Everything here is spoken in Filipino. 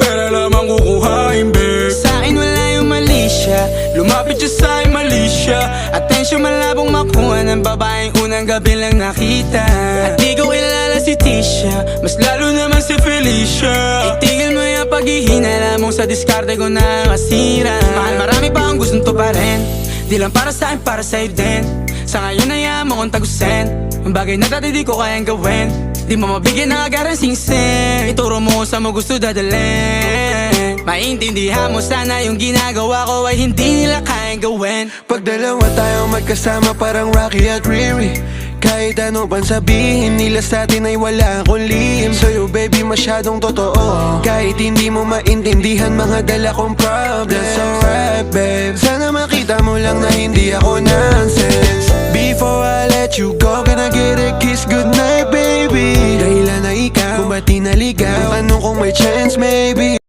Pera lamang kukuhain, babe. Sa'kin wala yung mali siya, lumapit siya sa'kin mali siya. Atensyon malabong makuha ng babaeng unang gabi lang nakita. At di ko kilala si Tisha, mas lalo naman si Felicia. Itigil mo yung paghihinala mong sa diskarte ko na masira. Mahal, marami pa ang gustong to pa rin, di lang para sa'kin, para sa'yo din. Sa ngayon ayaw mo kong tagusin ang bagay na dati di ko kayang gawin. Di mo mabigyan ng agarang singsing, ituro mo sa mo gusto dadalhin. Maintindihan mo sana yung ginagawa ko ay hindi nila kayang gawin. Pag dalawa tayong magkasama parang Rocky at Riri, kahit ano pang sabihin nila sa atin ay wala akong lihim. Sa'yo baby masyadong totoo, kahit hindi mo maintindihan mga dala kong problems. That's alright babe, sana makita mo lang na hindi ako nonsense. Before I let you go, can I get a kiss goodnight baby? Dahilan na ikaw, kung ba't di naligaw, tanong kung may chance maybe.